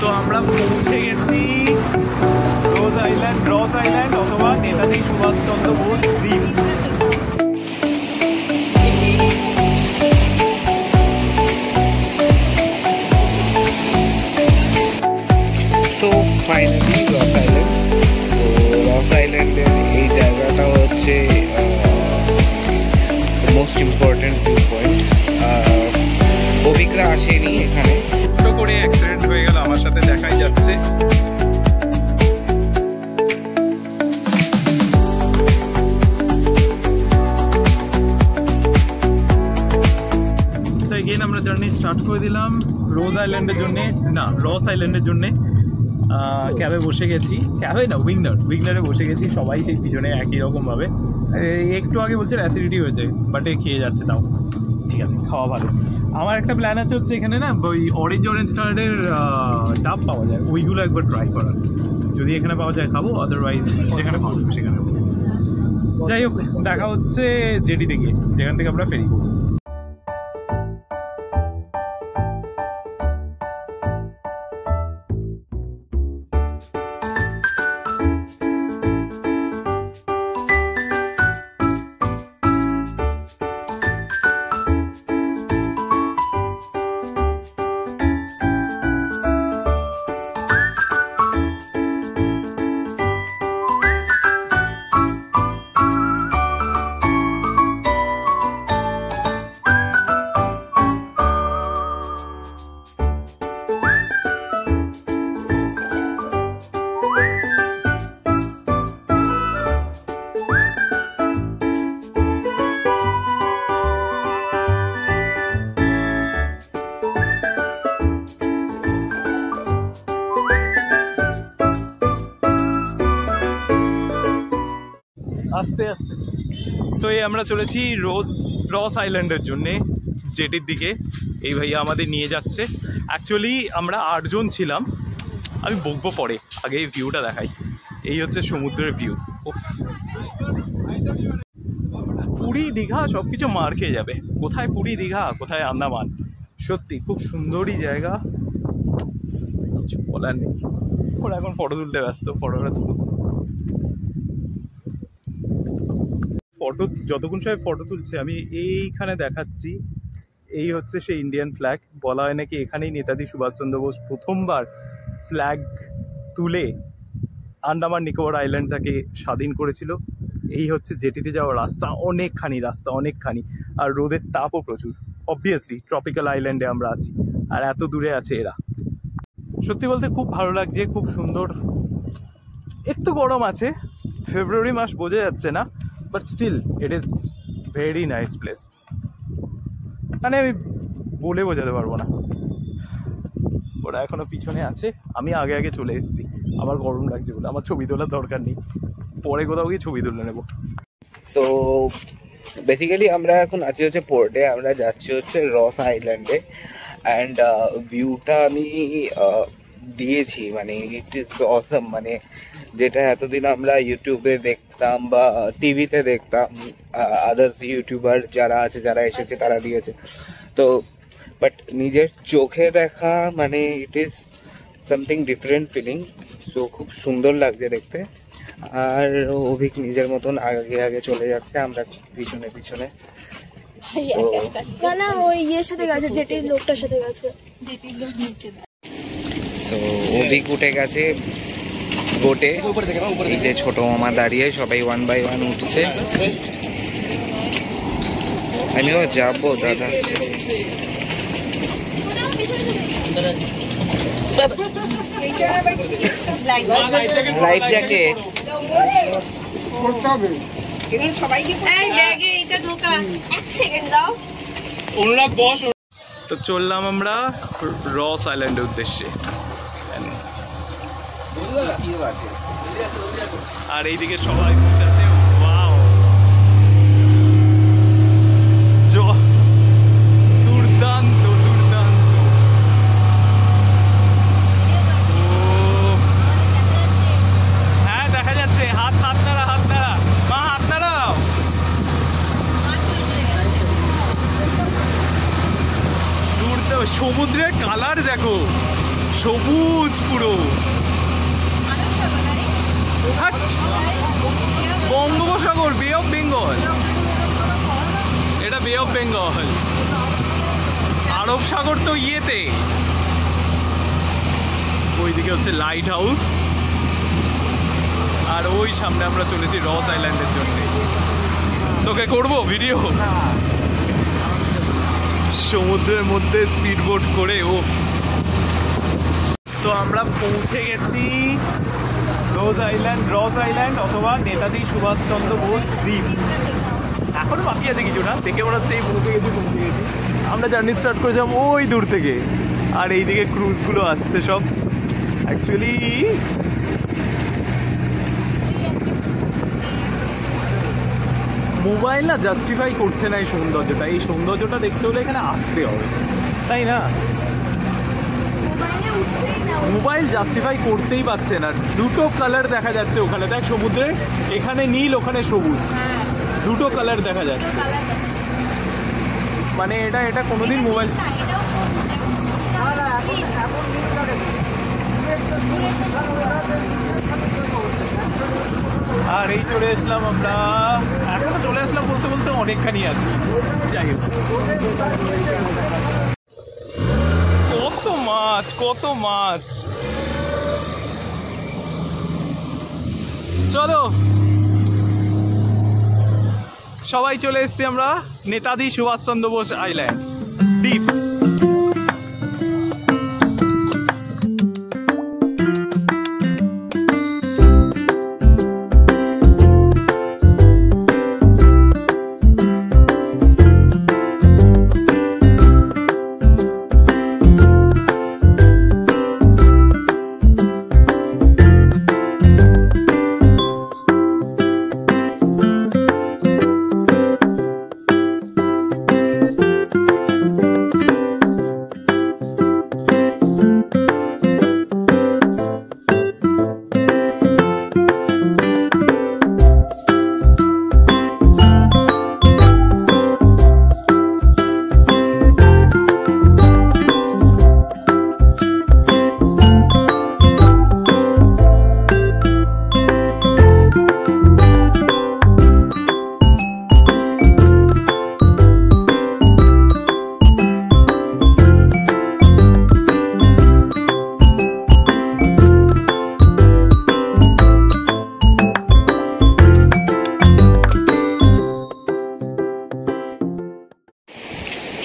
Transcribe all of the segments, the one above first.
তো আমরা পৌঁছে গেছি রস আইল্যান্ড অথবা নেতাজি সুভাষচন্দ্র বোস দ্বীপ। সো ফাইনালি রস আইল্যান্ড। তো রস আইল্যান্ডের এই জায়গাটা হচ্ছে মোস্ট ইম্পর্টেন্ট ভিউ পয়েন্ট। অভিজ্ঞরা আসেনি এখানে, ছোট করে অ্যাক্সিডেন্ট হয়ে গেল, আমার সাথে দেখাই যাচ্ছে। তো এগেইন আমরা জার্নি স্টার্ট করে দিলাম রোজ আইল্যান্ডের জন্যে, না রস আইল্যান্ডের জন্যে। ক্যাবে বসে গেছি, ক্যাবে না উইগনারে বসে গেছি, সবাই সেই পিছনে একই রকমভাবে। একটু আগে বলছে অ্যাসিডিটি হয়েছে, বাট খেয়ে যাচ্ছে, তাও ঠিক আছে, খাওয়া ভালো। আমার একটা প্ল্যান আছে হচ্ছে এখানে না ওই অরেঞ্জ কালারের ডাব পাওয়া যায়, ওইগুলো একবার ট্রাই করার। যদি এখানে পাওয়া যায় খাবো, আদারওয়াইজ যেখানে পাবো সেখানে। যাই হোক, দেখা হচ্ছে জেটিতে গিয়ে, যেখান থেকে আমরা ফেরি করবো। আস্তে আস্তে তো এই আমরা চলেছি রস আইল্যান্ডের জন্যে, জেটির দিকে। এই ভাইয়া আমাদের নিয়ে যাচ্ছে। অ্যাকচুয়ালি আমরা 8 জন ছিলাম, আমি বকবো পরে, আগে এই ভিউটা দেখাই। এই হচ্ছে সমুদ্রের ভিউ। পুরী দীঘা সব কিছু মার খেয়ে যাবে, কোথায় পুরী দীঘা কোথায় আন্দামান। সত্যি খুব সুন্দরই জায়গা, কিছু বলার নেই। ওরা এখন ফটো তুলতে ব্যস্ত, ফটোটা তুলুক। ফটো যতক্ষণ সময় ফটো তুলছে আমি এইখানে দেখাচ্ছি, এই হচ্ছে সেই ইন্ডিয়ান ফ্ল্যাগ। বলা হয় নাকি এখানেই নেতাজি সুভাষচন্দ্র বোস প্রথমবার ফ্ল্যাগ তুলে আন্দামান নিকোবর আইল্যান্ডটাকে স্বাধীন করেছিল। এই হচ্ছে জেটিতে যাওয়ার রাস্তা, অনেকখানি। আর রোদের তাপও প্রচুর, অবভিয়াসলি ট্রপিক্যাল আইল্যান্ডে আমরা আছি, আর এত দূরে আছে এরা। সত্যি বলতে খুব ভালো লাগছে, খুব সুন্দর। একটু গরম আছে, ফেব্রুয়ারি মাস বোঝা যাচ্ছে না, but still it is very nice place. মানে আমি বলে বোঝাতে পারবো না। ওরা এখনো পিছনে আছে, আমি আগে চলে এসেছি। আমার গরম লাগছে বলে আমার ছবি তোলার দরকার নেই, পরে কোথাও গিয়ে ছবি তুলে নেবো। সো বেসিক্যালি আমরা এখন আছি হচ্ছে পোর্টে, আমরা যাচ্ছি হচ্ছে রস আইল্যান্ডে। অ্যান্ড ভিউটা আমি দিয়েছি, মানে ইট ইজ অসম। মানে যেটা এতদিন আমরা ইউটিউবে দেখতাম বা টিভিতে দেখতাম, আদার্স ইউটিউবার যারা আছে, যারা এসেছে তারা দিয়েছে, তো বাট নিজের চোখে দেখা মানে it is something different feeling. So খুব সুন্দর লাগছে দেখতে। আর অভিক নিজের মতন আগে চলে যাচ্ছে, আমরা পিছনে। না ওই ইয়ের সাথে গেছে, জেটির লোকটার সাথে গেছে। তো অভিক উঠে গেছে বোটে, এই যে ছোট মামা দাঁড়িয়ে, সবাই 1 by 1 উঠছে। আমিও যাবো দাদা। লাইফ জ্যাকেট তো চললাম আমরা রস আইল্যান্ডের উদ্দেশ্যে। আর এইদিকে সবাই বসে আছে। ওয়াও, দুর্দান্ত। হ্যাঁ দেখা যাচ্ছে, হাত নাড়া, মা হাত নাড়াও। সমুদ্রের কালার দেখো, সবুজ পুরো। বঙ্গোপসাগর, বে অফ বেঙ্গল, এটা বে অফ বেঙ্গল। আরব সাগর তো ইয়েতে, ওইদিকে হচ্ছে লাইট হাউস, আর ওই সামনে আমরা চলেছি রস আইল্যান্ডের জন্য। তোকে করবো ভিডিও সমুদ্রের মধ্যে স্পিড বোট করে। ও তো আমরা পৌঁছে গেছি রস আইল্যান্ড অথবা নেতাজি সুভাষচন্দ্র বোস দ্বীপ। এখনো বাকি আছে কিছুটা, দেখে মনে হচ্ছে এই পৌঁছে গেছি। আমরা জার্নি স্টার্ট করেছিলাম ওই দূর থেকে, আর এইদিকে ক্রুজগুলো আসছে সব। অ্যাকচুয়ালি মোবাইল না জাস্টিফাই করছে না এই সৌন্দর্যটা। এই সৌন্দর্যটা দেখতে হলে এখানে আসতে হবে, তাই না? মোবাইল জাস্টিফাই করতেই পারছে না। দুটো কালার দেখা যাচ্ছে ওখানে, দেখ সমুদ্রে, এখানে নীল ওখানে সবুজ, দুটো কালার দেখা যাচ্ছে। মানে এটা কোনোদিন মোবাইল। আর এই চলে আসলাম আমরা, এখনো চলে আসলাম বলতে বলতে অনেকখানি আছি। যাই হোক, কত মাছ। চলো সবাই চলে এসছি আমরা নেতাজি সুভাষচন্দ্র বোস আইল্যান্ড দ্বীপ।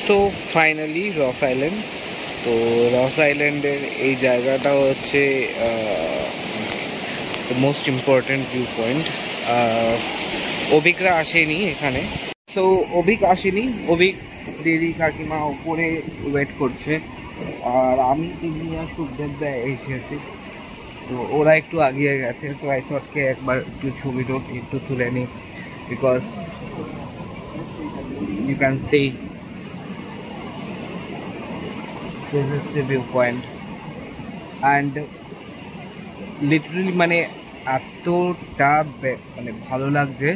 সো ফাইনালি রস আইল্যান্ড। তো রস আইল্যান্ডের এই জায়গাটা হচ্ছে মোস্ট ইম্পর্টেন্ট ভিউ পয়েন্ট। অভিকরা আসেনি এখানে, সো অভিক আসেনি, অভিক দিদি কাকিমা উপরে ওয়েট করছে, আর আমি তিনি আর সুখদেব দা এসেছি। তো ওরা একটু আগিয়ে গেছে, তো আই থটকে একবার একটু ছবিটা একটু তুলে নিই, because you can see this is the viewpoint and literally মানে এতটা মানে ভালো লাগছে।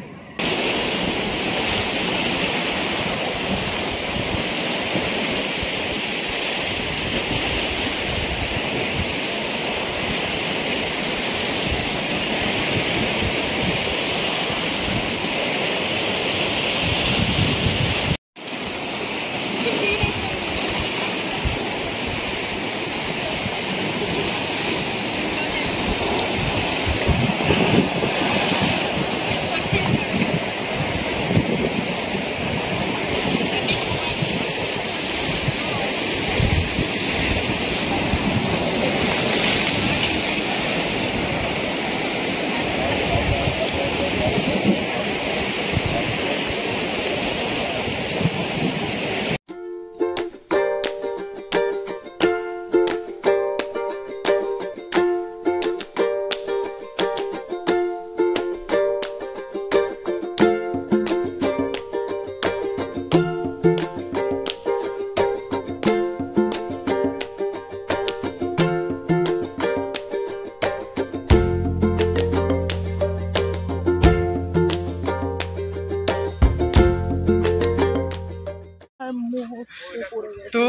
তো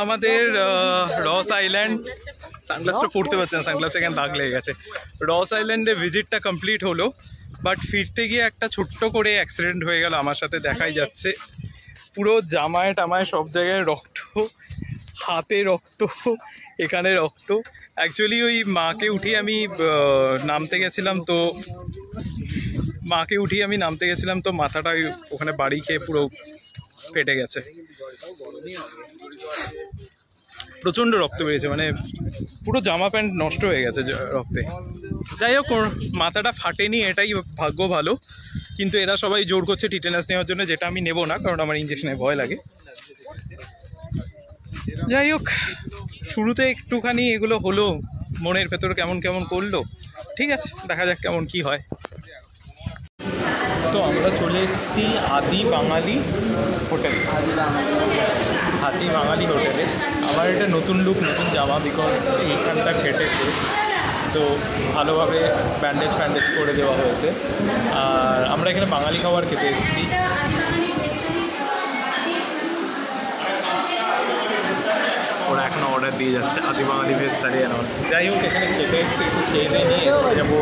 আমাদের রস আইল্যান্ড সানগ্লাসটা পড়তে পারছে না, সানগ্লাস এখানে দাগ লেগে গেছে। রস আইল্যান্ডে ভিজিটটা কমপ্লিট হলো, বাট ফিরতে গিয়ে একটা ছোট্ট করে অ্যাক্সিডেন্ট হয়ে গেল আমার সাথে, দেখাই যাচ্ছে। পুরো জামায় টামায় সব জায়গায় রক্ত, হাতে রক্ত, এখানে রক্ত। অ্যাকচুয়ালি ওই মাকে উঠিয়ে আমি নামতে গেছিলাম, তো মাথাটা ওখানে বাড়ি খেয়ে পুরো ফেটে গেছে, প্রচণ্ড রক্ত বেরিয়েছে, মানে পুরো জামা প্যান্ট নষ্ট হয়ে গেছে রক্তে। যাই হোক, মাথাটা ফাটেনি, এটাই ভাগ্য ভালো। কিন্তু এরা সবাই জোর করছে টিটেনাস নেওয়ার জন্য, যেটা আমি নেবো না, কারণ আমার ইঞ্জেকশনে ভয় লাগে। যাই হোক, শুরুতে একটুখানি এগুলো হলো, মনের ভেতর কেমন কেমন করলো। ঠিক আছে, দেখা যাক কেমন কি হয়। তো আমরা চলে এসেছি আদি বাঙালি হোটেলে। আমার এটা নতুন লুক, নতুন জামা, বিকজ এইখানটা ফেটেছে, তো ভালোভাবে ব্যান্ডেজ করে দেওয়া হয়েছে। আর আমরা এখানে বাঙালি খাবার খেতে এসেছি। ওরা এখনো অর্ডার দিয়ে যাচ্ছে আদি বাঙালি ভেজ থালি। যাই হোক, এখানে খেতে এসেছি, একটু খেয়ে নিয়ে যাবো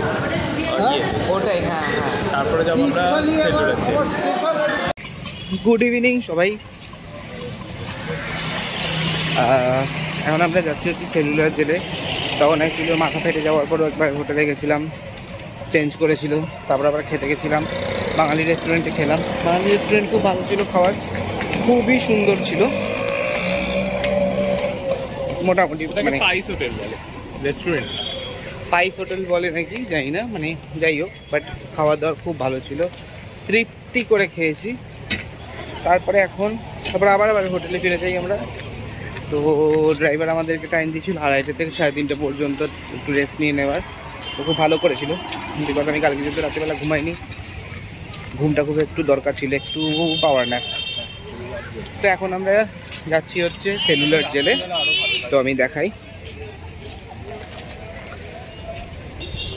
ওটাই। হ্যাঁ, তারপরে যাবো আমরা সেলুলার জেল। গুড ইভিনিং সবাই। এখন আমরা যাচ্ছি সেলুলার জেলে। তখন অ্যাকচুয়ালি মাথা ফেটে যাওয়ার পরও একবার হোটেলে গেছিলাম, চেঞ্জ করেছিল, তারপর আবার খেতে গেছিলাম বাঙালি রেস্টুরেন্টে, খেলাম। বাঙালি রেস্টুরেন্ট খুব ভালো ছিল, খাবার খুবই সুন্দর ছিল মোটামুটি। মানে পাইস হোটেল বলে রেস্টুরেন্ট, পাইস হোটেল বলে নাকি জানি না, মানে যাই হোক, বাট খাওয়া দাওয়া খুব ভালো ছিল, তৃপ্তি করে খেয়েছি। তারপরে আবার হোটেলে ফিরে যাই আমরা। তো ড্রাইভার আমাদেরকে টাইম দিয়েছিল 2:30 থেকে 3:30 পর্যন্ত একটু রেস্ট নিয়ে নেওয়ার। তো খুব ভালো করেছিল, বিকজ আমি কালকে যেহেতু রাত্রিবেলা ঘুমাইনি, ঘুমটা খুব একটু দরকার ছিল, একটু পাওয়ার ন্যাপ। তো এখন আমরা যাচ্ছি সেলুলার জেলে। তো আমি দেখাই।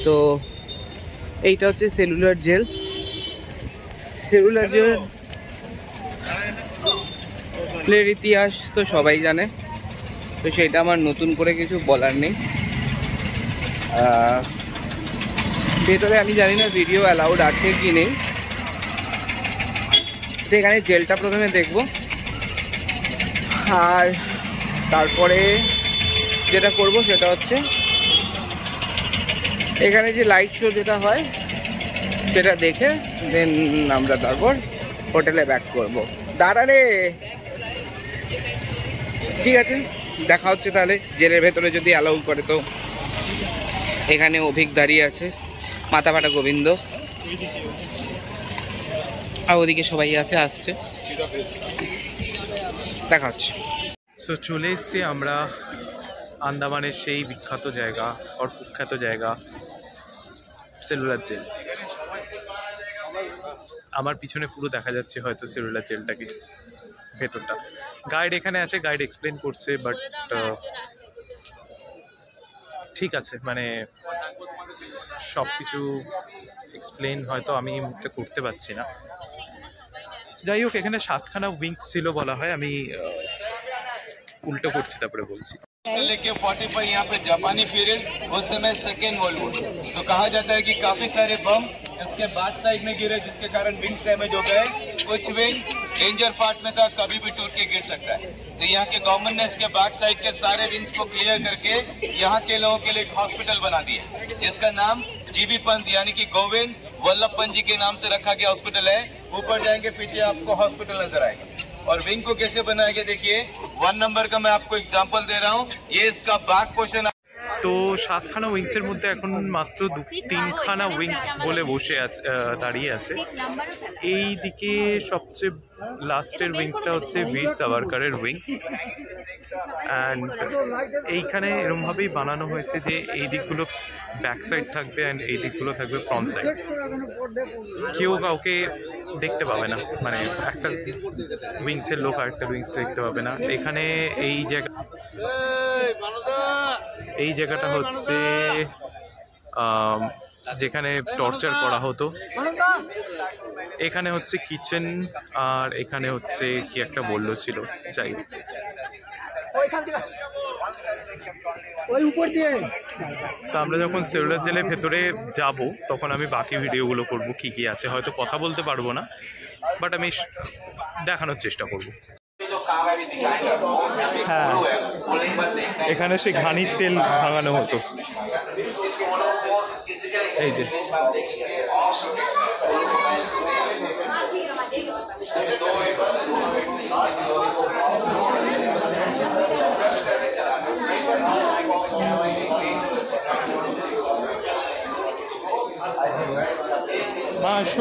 তো এইটা সেলুলার জেল। জেলের ইতিহাস তো সবাই জানে, তো সেটা আমার নতুন করে কিছু বলার নেই। ভেতরে আমি জানি না ভিডিও অ্যালাউড আছে কি নেই। তো এখানে জেলটা প্রথমে দেখব, আর তারপরে যেটা করব সেটা এখানে যে লাইট শো যেটা হয় সেটা দেখে দেন আমরা তারপর হোটেলে ব্যাক করব। দাঁড়া রে, ঠিক আছে, দেখা হচ্ছে তাহলে জেলের ভেতরে যদি অ্যালাউ করে। তো এখানে অভিক দাঁড়িয়ে আছে, মাথা ফাটা গোবিন্দ, আর ওদিকে সবাই আসছে, দেখা হচ্ছে। সো চলে এসছি আমরা আন্দামানের সেই বিখ্যাত জায়গা আর কুখ্যাত জায়গা সেলুলার জেল। আমার পিছনে পুরো দেখা যাচ্ছে হয়তো সেলুলার জেলটাকে, ভেতরটা। গাইড এখানে আছে, গাইড এক্সপ্লেন করছে, বাট ঠিক আছে, মানে সব কিছু এক্সপ্লেন হয়তো আমি এই মুহূর্তে করতে পারছি না। যাই হোক, এখানে 7খানা উইংস ছিল বলা হয়, আমি উল্টো করছি তারপরে বলছি। लेके 45 यहाँ पे जापानी पीरियड, उस समय सेकेंड वर्ल्ड वॉर। तो कहा जाता है कि काफी सारे बम इसके बैक साइड में गिरे, जिसके कारण विंग्स डैमेज हो गए। कुछ विंग डेंजर पार्ट में था, कभी भी टूट के गिर सकता है। तो यहाँ के गवर्नमेंट ने इसके बैक साइड के सारे विंग्स को क्लियर करके यहाँ के लोगों के लिए एक हॉस्पिटल बना दिया, जिसका नाम जीबी पंत यानी कि गोविंद वल्लभ पंत जी के नाम से रखा गया हॉस्पिटल है। ऊपर जाएंगे, पीछे आपको हॉस्पिटल नजर आएगा। और विंग को कैसे बनाया गया देखिए, 1 नंबर का मैं आपको एग्जांपल दे रहा हूँ। ये इसका बैक पोर्शन। তো 7খানা উইংসের মধ্যে এখন মাত্র 3খানা উইংস বলে বসে আছে, দাঁড়িয়ে আছে। এই দিকে সবচেয়ে লাস্টের উইংসটা বীর সাভারকারের উইংস। অ্যান্ড এইখানে এরমভাবেই বানানো হয়েছে যে এই দিকগুলো ব্যাক সাইড থাকবে অ্যান্ড এই দিকগুলো থাকবে ফ্রন্ট সাইড। কেউ কাউকে দেখতে পাবে না, মানে একটা উইংসের লোক আরেকটা উইংস দেখতে পাবে না। এখানে এই জায়গাটা যেখানে টর্চার করা হতো। এখানে কিচেন, আর এখানে কি একটা বললো ছিল, যাই তো আমরা যখন সেলুলার জেলের ভেতরে যাব তখন আমি বাকি ভিডিওগুলো করব, কি কি আছে। হয়তো কথা বলতে পারবো না, বাট আমি দেখানোর চেষ্টা করব। হ্যাঁ, এখানে সে ঘানির তেল ভাঙানো হতো। এই যে মাংস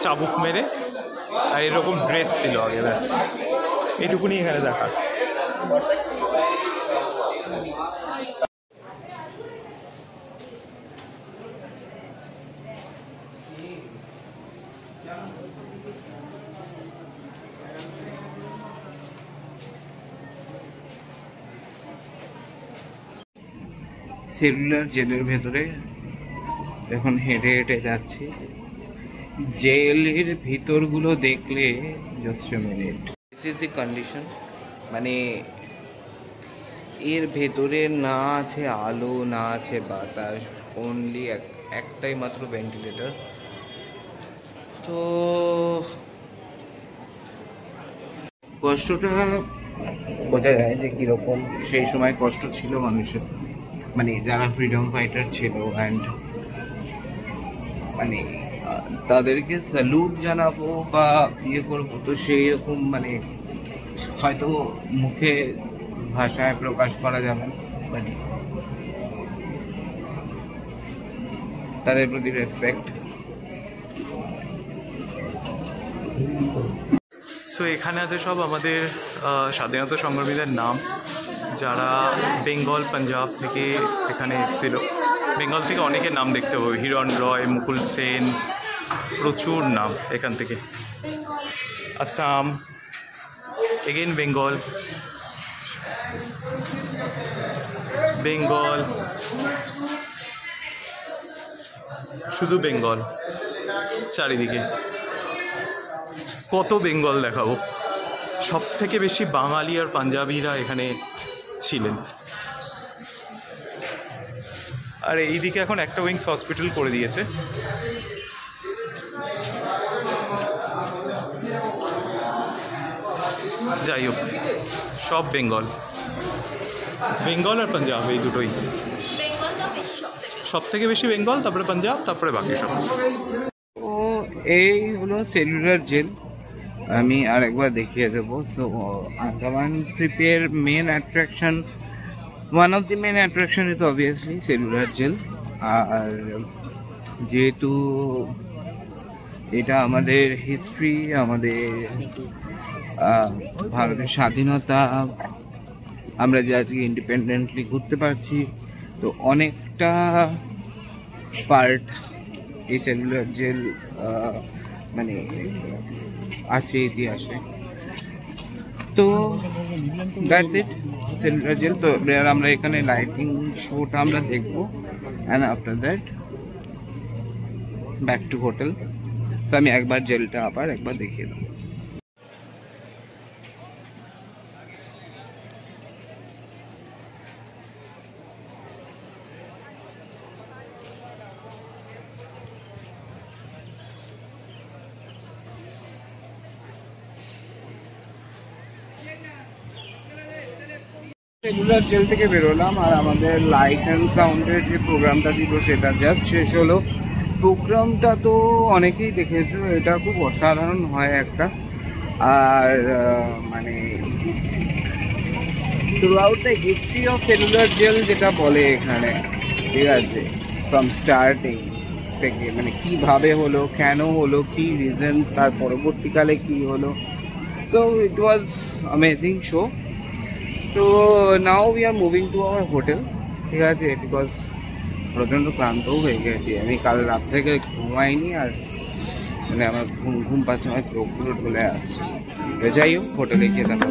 চাবুক মেরে, আর এরকম ড্রেস ছিল আগে, ব্যাস এইটুকুনি এখানে দেখা। সেলুলার জেলের ভেতরে এখন হেঁটে হেঁটে যাচ্ছি। জেলের ভিতরগুলো দেখলে just a minute, this is the condition. মানে এর ভেতরে না আছে আলো, না আছে বাতাস, অনলি একটাই মাত্র ভেন্টিলেটর। তো কষ্টটা বোঝা যায় যে কিরকম সেই সময় কষ্ট ছিল মানুষের, মানে যারা ফ্রিডম ফাইটার ছিল। অ্যান্ড মানে তাদেরকে স্যালুট জানাবো বা ইয়ে করবো, তো সেই রকম মানে হয়তো মুখে ভাষায় প্রকাশ করা যাবে না, মানে তাদের প্রতি রেসপেক্ট। সো এখানে আছে সব আমাদের স্বাধীনতা সংগ্রামীদের নাম, যারা বেঙ্গল পাঞ্জাব থেকে এখানে এসেছিল। বেঙ্গল থেকে অনেকের নাম দেখতে হবে, হিরণ রয়, মুকুল সেন, প্রচুর নাম এখান থেকে। আসাম, এগেইন বেঙ্গল, বেঙ্গল, শুধু বেঙ্গল চারিদিকে। কত বেঙ্গল দেখাবো। সব থেকে বেশি বাঙালি আর পাঞ্জাবিরা এখানে ছিলেন। আর এইদিকে এখন একটা উইংস হসপিটাল করে দিয়েছে। যাই হোক, সব বেঙ্গল, বেঙ্গল আর পাঞ্জাব এই দুটোই। সব থেকে বেশি বেঙ্গল, তারপরে পাঞ্জাব, তারপরে বাকি সব। ও এই হলো সেলুলার জেল, আমি আর একবার দেখিয়ে দেবো। তো আন্দামান ট্রিপের main attraction, one of the main attraction is obviously cellular jail. আর যেহেতু এটা আমাদের হিস্ট্রি, আমাদের ভারতের স্বাধীনতা, আমরা যে আজকে ইন্ডিপেন্ডেন্টলি ঘুরতে পারছি, তো অনেকটা পার্ট এই সেলুলার জেল মানে আছে ইতিহাসে। তো দ্যাটস ইট, সেলুলার জেল। তো এবার আমরা এখানে লাইটিং শোটা আমরা দেখবো, and after that back to hotel. তো আমি একবার জেলটা আবার একবার দেখিয়ে দেবো। সেলুলার জেল থেকে বেরোলাম, আর আমাদের লাইট অ্যান্ড সাউন্ডের যে প্রোগ্রামটা ছিল সেটা জাস্ট শেষ হলো। প্রোগ্রামটা তো অনেকেই দেখেছো, এটা খুব অসাধারণ হয় একটা। আর মানে throughout the history of cellular jail যেটা বলে এখানে, ঠিক আছে, ফ্রম স্টার্টিং থেকে, মানে কিভাবে হলো, কেন হলো, কি রিজন, তার পরবর্তীকালে কি হলো। So it was amazing show. তো now we are moving to our hotel, ঠিক আছে, বিকজ প্রচণ্ড ক্লান্তও হয়ে গেছি। আমি কাল রাত থেকে ঘুমাইনি, আর মানে আমার ঘুম পাচ্ছে, আমার চোখগুলো ঢলে আসছে। যাই হোক, হোটেলে গিয়ে দেখা